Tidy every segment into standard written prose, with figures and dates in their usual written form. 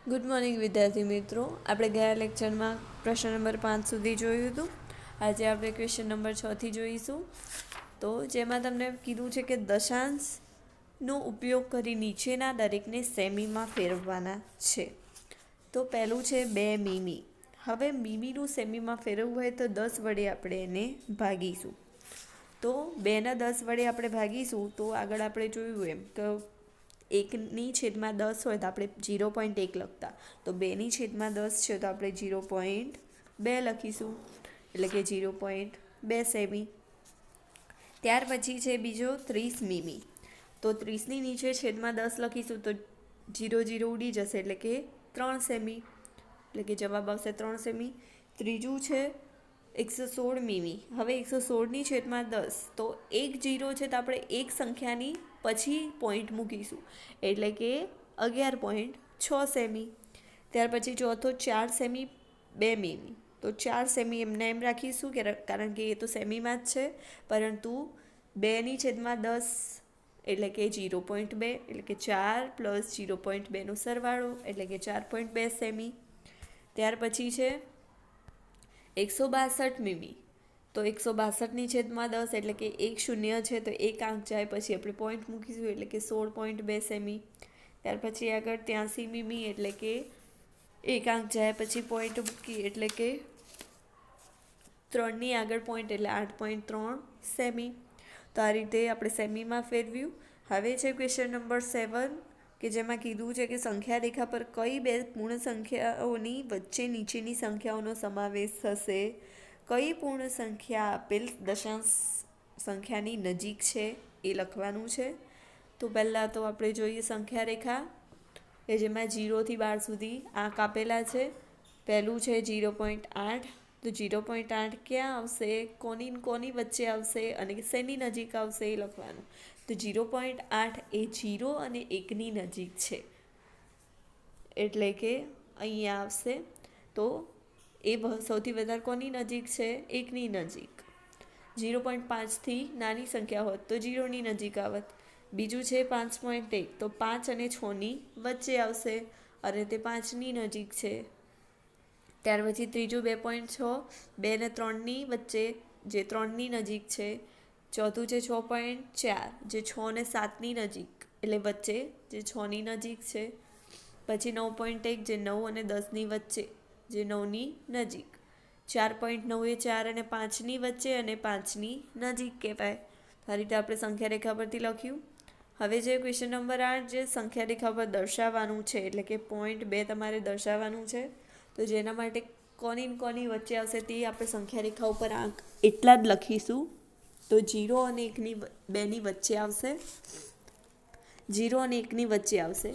Good morning વિદ્યાર્થી મિત્રો. આપણે ગયા લેક્ચરમાં પ્રશ્ન નંબર 5 સુધી જોયું હતું. આજે આપણે ક્વેશ્ચન નંબર 6થી જોઈશું. તો જેમાં તમને કીધું છે કે દશાંશનો ઉપયોગ કરી નીચેના દરેકને સેમીમાં ફેરવવાના છે. તો પહેલું છે 2 મીમી. હવે મીમીનું સેમીમાં ફેરવવું હોય તો 10 વડે આપણે એને ભાગીશું. તો 2ના 10 વડે આપણે ભાગીશું તો આગળ આપણે જોયું એમ કે 1/10 હોય તો આપણે 0.1 લખતા, તો 2/10 છે તો આપણે 0.2 લખીશું, એટલે કે 0.2 સેમી. ત્યાર પછી છે બીજો 30 મીમી. તો 30ની નીચે છેદમાં 10 લખીશું તો 0 ઉડી જશે, એટલે કે 3 સેમી, એટલે કે જવાબ આવશે 3 સેમી. ત્રીજું છે 116 મીમી. હવે 116ની છેદમાં 10, તો એક 0 છે તો આપણે એક સંખ્યાની પછી પોઈન્ટ મૂકીશું, એટલે કે 11.6 સેમી. ત્યાર પછી ચોથો 4 સેમી 2 મીમી. તો 4 સેમી એમને એમ રાખીશું કારણ કે એ તો સેમીમાં જ છે, પરંતુ 2/10 એટલે કે 0.2, એટલે કે 4 + 0.2નો સરવાળો, એટલે કે 4.2 સેમી. ત્યાર પછી છે 162 મીમી. તો 162ની છેદમાં 10 એટલે કે 1 0 છે તો એક આંક જાય પછી આપણે પોઈન્ટ મૂકીશું, એટલે કે 16.2 સેમી. ત્યાર પછી આગળ 83 મીમી, એટલે કે એક આંક જાય પછી પોઈન્ટ મૂકી, એટલે કે 3ની આગળ પોઈન્ટ, એટલે 8.3 સેમી. તો આ રીતે આપણે સેમીમાં ફેરવ્યું. હવે છે ક્વેશ્ચન નંબર 7 કે જેમાં કીધું છે કે સંખ્યા રેખા પર કઈ બે પૂર્ણ સંખ્યાઓની વચ્ચે નીચેની સંખ્યાઓનો સમાવેશ થશે. કઈ પૂર્ણ સંખ્યા આપેલ દશાંશ સંખ્યાની નજીક છે એ લખવાનું છે. તો પહેલાં તો આપણે જોઈએ સંખ્યા રેખા કે જેમાં 0થી 12 સુધી આંક આપેલા છે. પહેલું છે 0.8. તો 0.8 ક્યાં આવશે, કોની વચ્ચે આવશે અને શેની નજીક આવશે એ લખવાનું. તો 0.8 એ 0 અને 1ની નજીક છે, એટલે કે અહીંયા આવશે. તો એ સૌથી વધારે કોની નજીક છે, 1ની નજીક. 0.5થી નાની સંખ્યા હોત તો 0ની નજીક આવત. બીજું છે 5.1. તો 5 અને 6ની વચ્ચે આવશે અને તે 5ની નજીક છે. ત્યાર પછી ત્રીજું 2.6, 2 અને 3ની વચ્ચે, જે 3ની નજીક છે. ચોથું છે 6.4, જે 6 અને 7ની નજીક, એટલે વચ્ચે, જે 6ની નજીક છે. પછી 9.1, જે 9 અને 10ની વચ્ચે, જે 9ની નજીક. 4.9 એ 4 અને 5ની વચ્ચે અને 5ની નજીક કહેવાય. આ રીતે આપણે સંખ્યા રેખા પરથી લખ્યું. હવે જે ક્વેશ્ચન નંબર 8 જે સંખ્યા રેખા પર દર્શાવવાનું છે, એટલે કે પોઈન્ટ 2 તમારે દર્શાવવાનું છે. તો જેના માટે કોની વચ્ચે આવશે તે આપણે સંખ્યા રેખા ઉપર આંક એટલા જ લખીશું. તો 0 અને 2ની વચ્ચે આવશે. 0 અને 1ની વચ્ચે આવશે.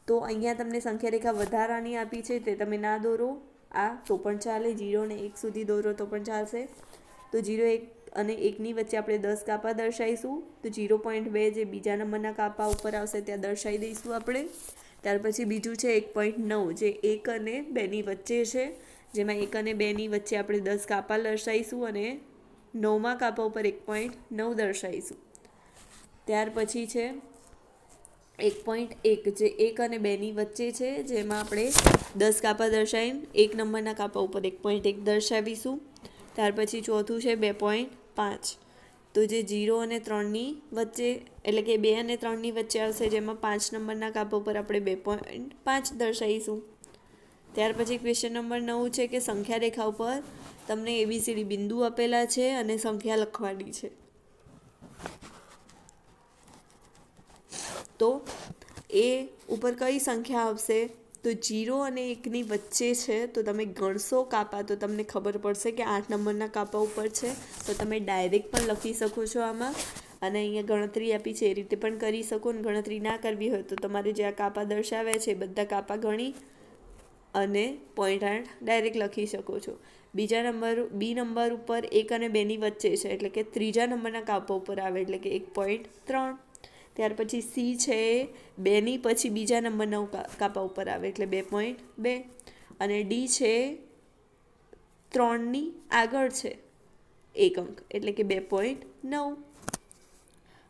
તો અહીંયા તમને સંખ્યા રેખા વધારાની આપી છે તે તમે ના દોરો આ તો પણ ચાલે, 0 અને 1 સુધી દોરો તો પણ ચાલશે. તો 0, 1 અને 1ની વચ્ચે આપણે 10 કાપા દર્શાવીશું. તો 0.2 જે બીજા નંબરના કાપા ઉપર આવશે ત્યાં દર્શાવી દઈશું આપણે. ત્યાર પછી બીજું છે 1.9, જે 1 અને 2ની વચ્ચે છે, જેમાં 1 અને 2ની વચ્ચે આપણે 10 કાપા દર્શાવીશું અને 9મા કાપા ઉપર 1.9 દર્શાવીશું. ત્યાર પછી છે 1.1, જે 1 અને 2ની વચ્ચે છે, જેમાં આપણે 10 કાપા દર્શાવીને 1 નંબરના કાપા ઉપર 1.1 દર્શાવીશું. ત્યાર પછી ચોથું છે 2.5. તો જે 0 અને 3ની વચ્ચે, એટલે કે 2 અને 3ની વચ્ચે આવશે, જેમાં 5 નંબરના કાપા ઉપર આપણે 2.5 દર્શાવીશું. ત્યાર પછી ક્વેશ્ચન નંબર 9 છે કે સંખ્યા રેખા ઉપર તમને ABCD બિંદુ આપેલા છે અને સંખ્યા લખવાની છે. તો એ ઉપર કઈ સંખ્યા આવશે, તો 0 અને 1ની વચ્ચે છે. તો તમે ગણશો કાપા તો તમને ખબર પડશે કે 8 નંબરના કાપા ઉપર છે. તો તમે ડાયરેક્ટ પણ લખી શકો છો આમાં, અને અહીંયા ગણતરી આપી છે એ રીતે પણ કરી શકો. અને ગણતરી ના કરવી હોય તો તમારે જે આ કાપા દર્શાવ્યા છે બધા કાપા ગણી અને 0.8 ડાયરેક્ટ લખી શકો છો. બી નંબર ઉપર 1 અને 2ની વચ્ચે છે, એટલે કે ત્રીજા નંબરના કાપા ઉપર આવે, એટલે કે 1.3. ત્યાર પછી સી છે 2ની પછી બીજા નંબરના કાપા ઉપર આવે, એટલે 2.2. અને ડી છે 3ની આગળ છે એક અંક, એટલે કે 2.9.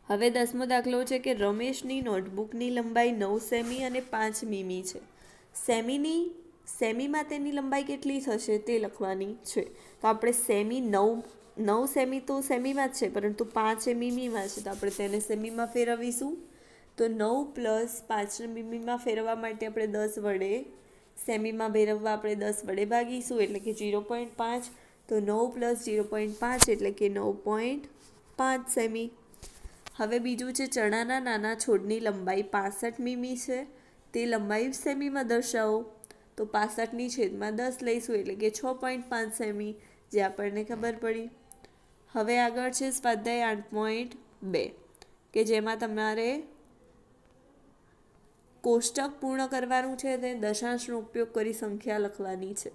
હવે 10મો દાખલો છે કે રમેશની નોટબુકની લંબાઈ 9 સેમી અને 5 મીમી છે. સેમીમાં તેની લંબાઈ કેટલી થશે તે લખવાની છે. તો આપણે સેમી 9 સેમી તો સેમીમાં જ છે, પરંતુ 5 એ મીમીમાં છે, તો આપણે તેને સેમીમાં ફેરવીશું. તો 9 પ્લસ 5 મીમીમાં ફેરવવા માટે આપણે 10 વડે સેમીમાં ફેરવવા આપણે 10 વડે ભાગીશું, એટલે કે 0.5. તો 9 પ્લસ 0.5 એટલે કે 9.5 સેમી. હવે બીજું છે, ચણાના નાના છોડની લંબાઈ 65 મીમી છે, તે લંબાઈ સેમીમાં દર્શાવો. તો 65ની છેદમાં 10 લઈશું, એટલે કે 6.5 સેમી, જે આપણને ખબર પડી. હવે આગળ છે સ્વાધ્યાય 8.2 કે જેમાં તમારે કોષ્ટક પૂર્ણ કરવાનું છે, તે દશાંશનો ઉપયોગ કરી સંખ્યા લખવાની છે.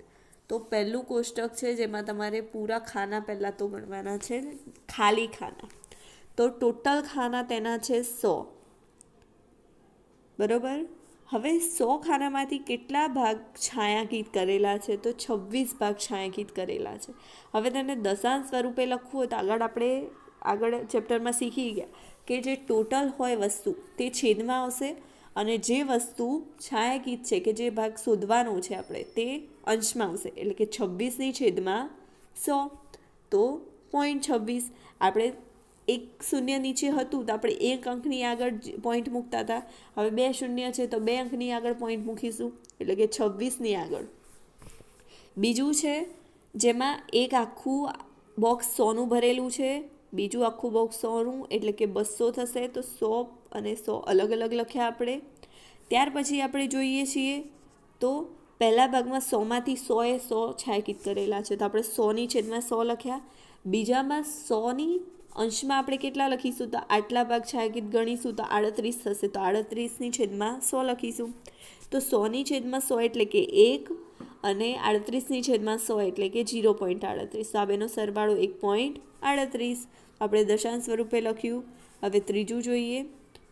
તો પહેલું કોષ્ટક છે જેમાં તમારે પૂરા ખાના પહેલાં તો ગણવાના છે, ખાલી ખાના. તો ટોટલ ખાના તેના છે 100, બરોબર. હવે 100 ખાનામાંથી કેટલા ભાગ છાયાંકિત કરેલા છે? તો 26 ભાગ છાયાંકિત કરેલા છે. હવે તેને દશાંશ સ્વરૂપે લખવું હોય તો આગળ ચેપ્ટરમાં શીખી ગયા કે જે ટોટલ હોય વસ્તુ તે છેદમાં આવશે, અને જે વસ્તુ છાયાંકિત છે કે જે ભાગ શોધવાનો છે આપણે તે અંશમાં આવશે, એટલે કે 26ની છેદમાં 100. તો 0.26. આપણે એક શૂન્ય નીચે હતું તો આપણે એક અંકની આગળ પોઈન્ટ મૂકતા હતા. હવે 2 શૂન્ય છે તો 2 અંકની આગળ પોઈન્ટ મૂકીશું, એટલે કે 26ની આગળ. બીજું છે જેમાં એક આખું બોક્સ 100નું ભરેલું છે, બીજું આખું બોક્સ 100નું, એટલે કે 200 થશે. તો 100 અને 100 અલગ અલગ લખ્યા આપણે. ત્યાર પછી આપણે જોઈએ છીએ તો પહેલા ભાગમાં 100માંથી 100 એ 100 છાયાંકિત કરેલા છે, તો આપણે 100ની છેદમાં 100 લખ્યા. બીજામાં 100ની અંશમાં આપણે કેટલા લખીશું? તો આટલા ભાગ છાયાંકિત ગણીશું તો 38 થશે, તો 38ની છેદમાં 100 લખીશું. તો 100ની છેદમાં 100 એટલે કે 1, અને 38ની છેદમાં 100 એટલે કે 0.38. તો આ બેનો સરવાળો 1.38 આપણે દશાંશ સ્વરૂપે લખ્યું. હવે ત્રીજું જોઈએ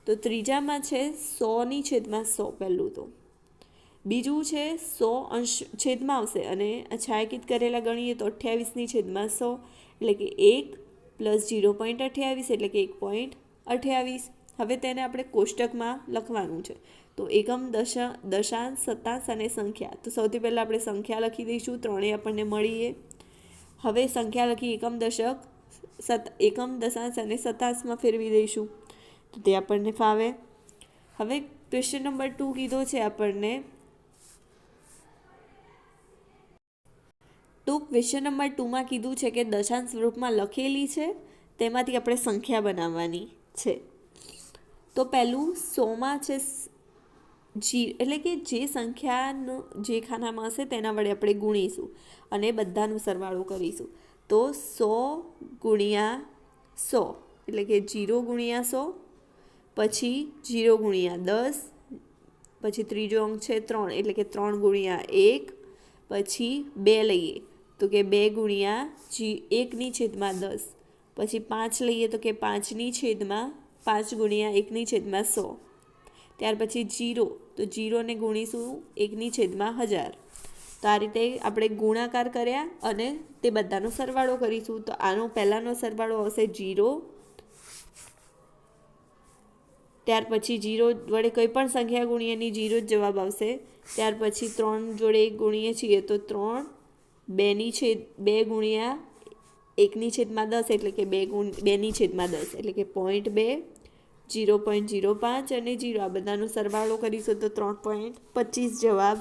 તો ત્રીજામાં છે 100ની છેદમાં 100 પહેલું. તો બીજું છે 100 અંશ છેદમાં આવશે, અને છાયાંકિત કરેલા ગણીએ તો 28ની છેદમાં 100, એટલે કે 1 પ્લસ 0.28 એટલે કે 1.28. હવે તેને આપણે કોષ્ટકમાં લખવાનું છે. તો એકમ, દશાંશ, શતાંશ અને સંખ્યા. તો સૌથી પહેલાં આપણે સંખ્યા લખી દઈશું, ત્રણેય આપણને મળીએ. હવે સંખ્યા લખી એકમ, દશાંશ અને શતાંશમાં ફેરવી દઈશું, તો તે આપણને ફાવે. હવે ક્વેશ્ચન નંબર 2 કીધો છે આપણને. તો ક્વેશ્ચન નંબર 2માં કીધું છે કે દશાંશ સ્વરૂપમાં લખેલી છે તેમાંથી આપણે સંખ્યા બનાવવાની છે. તો પહેલું 100માં છે એટલે કે જે સંખ્યાનું જે ખાનામાં હશે તેના વડે આપણે ગુણીશું અને બધાનું સરવાળો કરીશું. તો 100 ગુણ્યા 100 એટલે કે 0 ગુણ્યા 100, પછી 0 ગુણ્યા 10, પછી ત્રીજો અંક છે 3 એટલે કે 3 ગુણ્યા 1, પછી 2 લઈએ તો કે 2 ગુણ્યા 1ની છેદમાં 10, પછી 5 લઈએ તો કે 5ની છેદમાં 5 ગુણ્યા 1ની છેદમાં 100. ત્યાર પછી 0, તો 0ને ગુણીશું 1ની છેદમાં 1000. તો આ રીતે આપણે ગુણાકાર કર્યા અને તે બધાનો સરવાળો કરીશું. તો આનો પહેલાંનો સરવાળો આવશે 0, ત્યાર પછી 0 વડે કોઈ પણ સંખ્યા ગુણીએ એની 0 જ જવાબ આવશે. ત્યાર પછી 3 જોડે 1 ગુણીએ છીએ તો 3, 2 ગુણ્યા 1ની છેદમાં 10 એટલે કે 2ની છેદમાં 10 એટલે કે 0.2, 0.05 અને 0. આ બધાનો સરવાળો કરીશું તો 3.25 જવાબ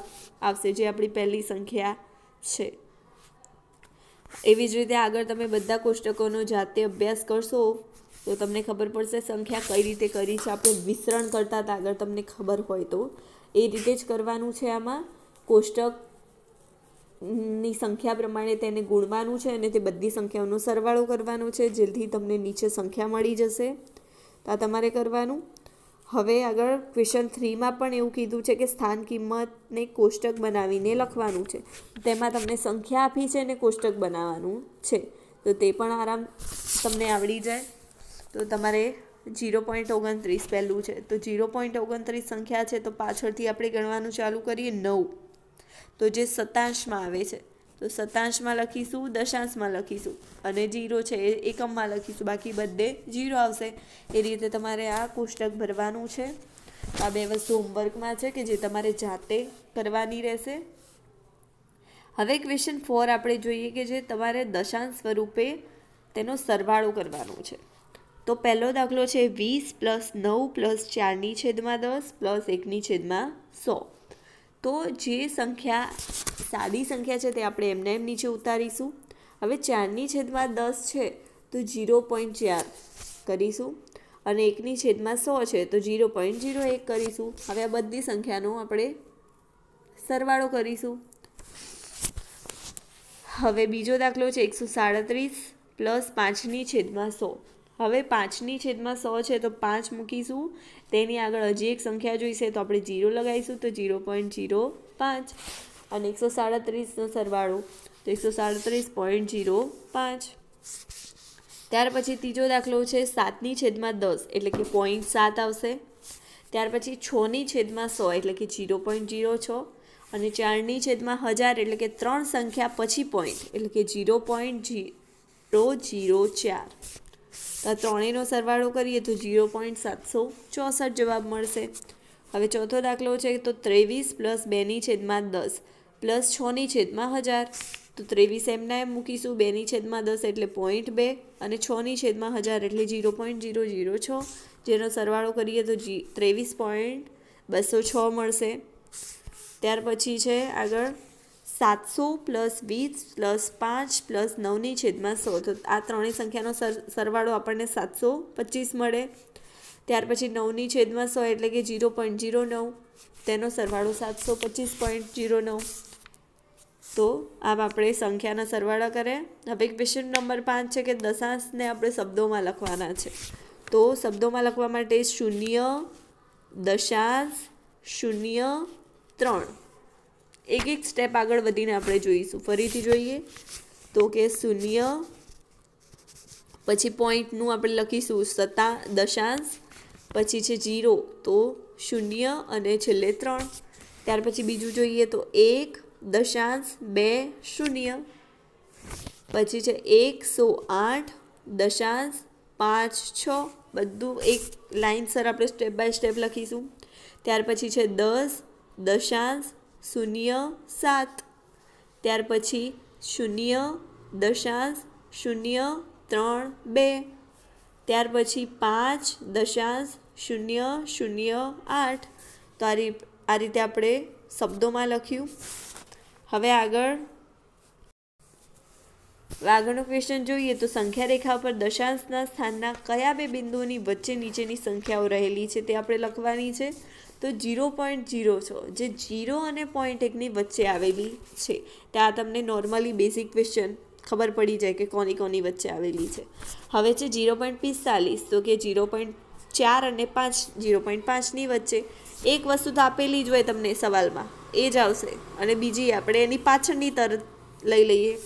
આવશે, જે આપણી પહેલી સંખ્યા છે. એવી જ રીતે આગળ તમે બધા કોષ્ટકોનો જાતે અભ્યાસ કરશો તો તમને ખબર પડશે સંખ્યા કઈ રીતે કરી છે. આપણે વિસ્તરણ કરતા હતા આગળ, તમને ખબર હોય તો એ રીતે જ કરવાનું છે. આમાં કોષ્ટકની સંખ્યા પ્રમાણે તેને ગુણવાનું છે અને તે બધી સંખ્યાઓનો સરવાળો કરવાનો છે, જેથી તમને નીચે સંખ્યા મળી જશે. તો આ તમારે કરવાનું. હવે આગળ ક્વેશ્ચન 3માં પણ એવું કીધું છે કે સ્થાન કિંમતને કોષ્ટક બનાવીને લખવાનું છે. તેમાં તમને સંખ્યા આપી છે અને કોષ્ટક બનાવવાનું છે, તો તે પણ તમને આવડી જાય. તો તમારે 0.29 પહેલું છે, તો 0.29 સંખ્યા છે તો પાછળથી આપણે ગણવાનું ચાલુ કરીએ 9. તો જે શતાંશમાં આવે છે તો શતાંશમાં લખીશું, દશાંશમાં લખીશું, અને 0 છે એ એકમમાં લખીશું, બાકી બધે 0 આવશે. એ રીતે તમારે આ કોષ્ટક ભરવાનું છે. આ બે વસ્તુ હોમવર્કમાં છે કે જે તમારે જાતે કરવાની રહેશે. હવે ક્વેશ્ચન 4 આપણે જોઈએ કે જે તમારે દશાંશ સ્વરૂપે તેનો સરવાળો કરવાનો છે. તો પહેલો દાખલો છે 20 + 9 + 4/10 + 1/100. તો જે સંખ્યા સાદી સંખ્યા છે તે આપણે એમને એમ નીચે ઉતારીશું. હવે 4/10 છે તો 0.4 કરીશું અને 1/100 છે તો 0.01 કરીશું. હવે આ બધી સંખ્યાનો આપણે સરવાળો કરીશું. હવે બીજો દાખલો છે 137 + 5/100. હવે 5/100 છે તો 5 મૂકીશું, તેની આગળ હજી એક સંખ્યા જોઈશે તો આપણે 0 લગાવીશું તો 0.05 અને 137નો સરવાળો તો 137.05. ત્યાર પછી ત્રીજો દાખલો છે 7/10 એટલે કે 0.7 આવશે. ત્યાર પછી 6/100 એટલે કે 0.06 અને 4/1000 એટલે કે 3 સંખ્યા પછી પોઈન્ટ એટલે કે 0.004. તો ત્રણેયનો સરવાળો કરીએ તો 0.764 જવાબ મળશે. હવે ચોથો દાખલો છે તો 23 + 2/10 + 6/1000. તો 23 એમના એમ મૂકીશું, 2/10 એટલે 0.2 અને 6/1000 એટલે 0.006, જેનો સરવાળો કરીએ તો 23.206 મળશે. ત્યાર પછી છે આગળ 700 + 20 + 5 + 9/100. તો આ ત્રણેય સંખ્યાનો સરવાળો આપણને 725 મળે. ત્યાર પછી 9/100 એટલે કે 0.09, તેનો સરવાળો 725.09. તો આમ આપણે સંખ્યાના સરવાળા કર્યા. હવે ક્વેશ્ચન નંબર 5 છે કે દશાંશને આપણે શબ્દોમાં લખવાના છે. તો શબ્દોમાં લખવા માટે 0.03 એક સ્ટેપ આગળ વધીને આપણે જોઈશું. ફરીથી જોઈએ તો કે 0 પછી પોઈન્ટનું આપણે લખીશું દશાંશ, પછી છે 0 તો 0 અને છેલ્લે 3. ત્યાર પછી બીજું જોઈએ તો 1.20, પછી છે 108.56, બધું એક લાઇનસર આપણે સ્ટેપ બાય સ્ટેપ લખીશું. ત્યાર પછી છે 10.07, ત્યાર પછી 0.032, ત્યાર પછી 5.008. તો આ રીતે આપણે શબ્દોમાં લખ્યું. હવે આગળનો ક્વેશ્ચન જોઈએ તો સંખ્યા રેખા પર દશાંશના સ્થાનના કયા બે બિંદુઓની વચ્ચે નીચેની સંખ્યાઓ રહેલી છે તે આપણે લખવાની છે. તો 0.06 જે 0 અને 0.1ની વચ્ચે આવેલી છે. ત્યાં તમને નોર્મલી બેઝિક ક્વેશ્ચન ખબર પડી જાય કે કોની વચ્ચે આવેલી છે. હવે છે 0.45 તો કે 0.4 અને 5, 0.5ની વચ્ચે. એક વસ્તુ તો આપેલી જ હોય તમને સવાલમાં, એ જ આવશે અને બીજી આપણે એની પાછળની તરત લઈ લઈએ.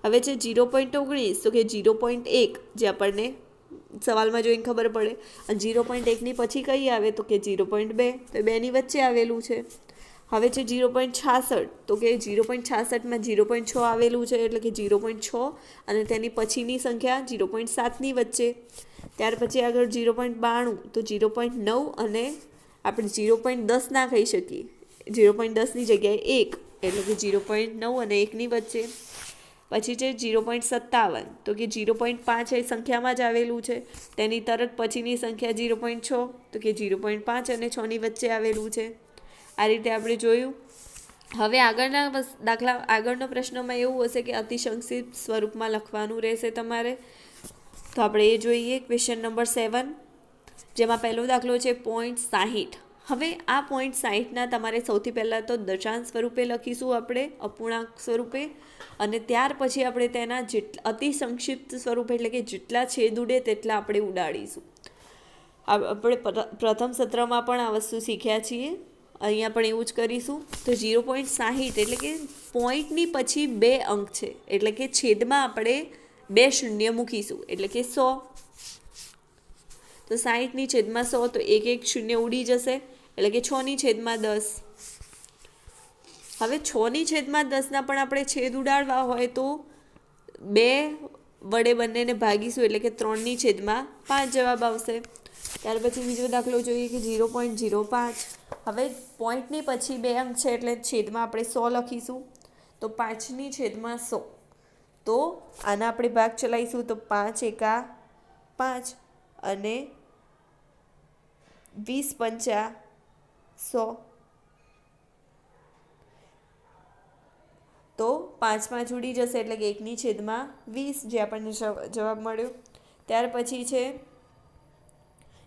હવે છે 0.19 તો કે 0.1 જે આપણને સવાલમાં જોઈને ખબર પડે. અને 0.1ની પછી કઈ આવે તો કે 0.2, તો 2ની વચ્ચે આવેલું છે. હવે છે 0.66 તો કે 0.66માં 0.6 આવેલું છે એટલે કે 0.6 અને તેની પછીની સંખ્યા 0.7ની વચ્ચે. ત્યાર પછી આગળ 0.92 તો 0.9 અને આપણે 0.10 ના કહી શકીએ, 0.10ની જગ્યાએ 1 એટલે કે 0.9 અને 1ની વચ્ચે. પછી છે 0.57 તો કે 0.5 એ સંખ્યામાં જ આવેલું છે, તેની તરત પછીની સંખ્યા 0.6 તો કે 0.5 અને 6ની વચ્ચે આવેલું છે. આ રીતે આપણે જોયું. હવે આગળનો પ્રશ્નમાં એવું હશે કે અતિસંક્ષિપ્ત સ્વરૂપમાં લખવાનું રહેશે તમારે. તો આપણે એ જોઈએ ક્વેશ્ચન નંબર 7, જેમાં પહેલો દાખલો છે 0.60. હવે આ 0.60ના તમારે સૌથી પહેલાં તો દશાંશ સ્વરૂપે લખીશું આપણે, અપૂર્ણાંક સ્વરૂપે, અને ત્યાર પછી આપણે તેના અતિ સંક્ષિપ્ત સ્વરૂપ એટલે કે જેટલા છેદ ઉડે તેટલા આપણે ઉડાડીશું. આપણે પ્રથમ સત્રમાં પણ આ વસ્તુ શીખ્યા છીએ, અહીંયા પણ એવું જ કરીશું. તો 0.60 એટલે કે પોઈન્ટની પછી 2 અંક છે એટલે કે છેદમાં આપણે 2 શૂન્ય મૂકીશું એટલે કે 100. તો 60ની છેદમાં 100 તો એક શૂન્ય ઉડી જશે એટલે કે 6/10. હવે 6/10ના પણ આપણે છેદ ઉડાડવા હોય તો 2 વડે બંનેને ભાગીશું એટલે કે 3/5 જવાબ આવશે. ત્યાર પછી બીજો દાખલો જોઈએ કે 0.05. હવે પોઈન્ટની પછી 2 અંક છે એટલે છેદમાં આપણે 100 લખીશું. તો 5ની છેદમાં 100. તો આના આપણે ભાગ ચલાવીશું તો 5 એકા 5 અને 20 પંચા 100. તો 5 5 ઉડી જશે એટલે કે 1ની છેદમાં 20 જે આપણને જવાબ મળ્યો. ત્યાર પછી છે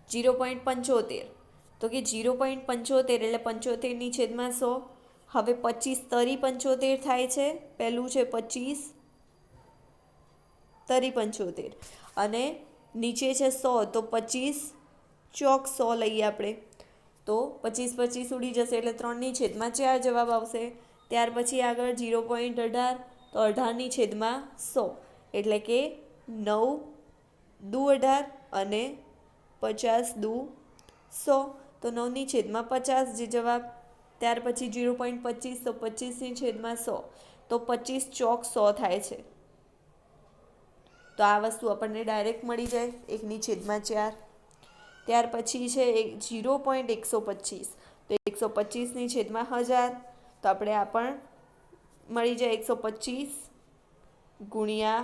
0.75. તો કે 0.75 એટલે 75ની છેદમાં 100. હવે 25 તરી 75 થાય છે. પહેલું છે 25 તરી 75 અને નીચે છે 100. તો 25 ચોક 100 લઈએ આપણે. તો 25 25 ઉડી જશે એટલે 3ની છેદમાં 4 જવાબ આવશે. ત્યાર પછી આગળ 0.18. તો 18ની છેદમાં 100 એટલે કે 9 દુ 18 અને 50 દુ 100. તો 9ની છેદમાં 50 જે જવાબ. ત્યાર પછી 0.25. તો 25ની છેદમાં 100. તો 25 ચોક 100 થાય છે. તો આ વસ્તુ આપણને ડાયરેક્ટ મળી જાય 1ની છેદમાં 4. ત્યાર પછી છે 0.125. તો 125ની છેદમાં 1000. તો આપણે આ પણ મળી જાય 125 ગુણ્યા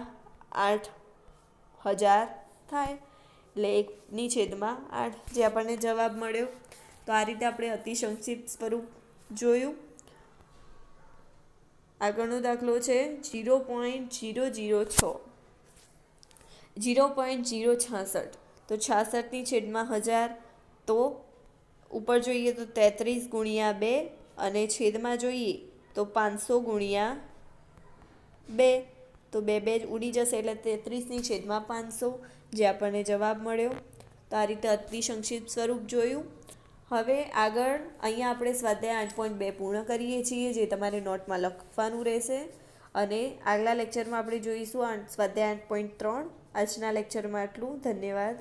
8000 થાય એટલે 1ની છેદમાં 8 જે આપણને જવાબ મળ્યો. તો આ રીતે આપણે અતિ સંક્ષિપ્ત સ્વરૂપ જોયું. આગળનો દાખલો છે 0.006. 0.066. તો 66ની છેદમાં 1000. તો ઉપર જોઈએ તો 33 ગુણ્યા 2 અને છેદમાં જોઈએ તો 500 ગુણ્યા 2. તો 2 2 ઉડી જશે એટલે 33ની છેદમાં 500 જે આપણને જવાબ મળ્યો. તો આ રીતે અતિ સંક્ષિપ્ત સ્વરૂપ જોયું. હવે આગળ અહીંયા આપણે સ્વાધ્યાય 8.2 પૂર્ણ કરીએ છીએ જે તમારે નોટમાં લખવાનું રહેશે. અને આગલા લેક્ચરમાં આપણે જોઈશું સ્વાધ્યાય 8.3. આજના લેક્ચરમાં આટલું. ધન્યવાદ.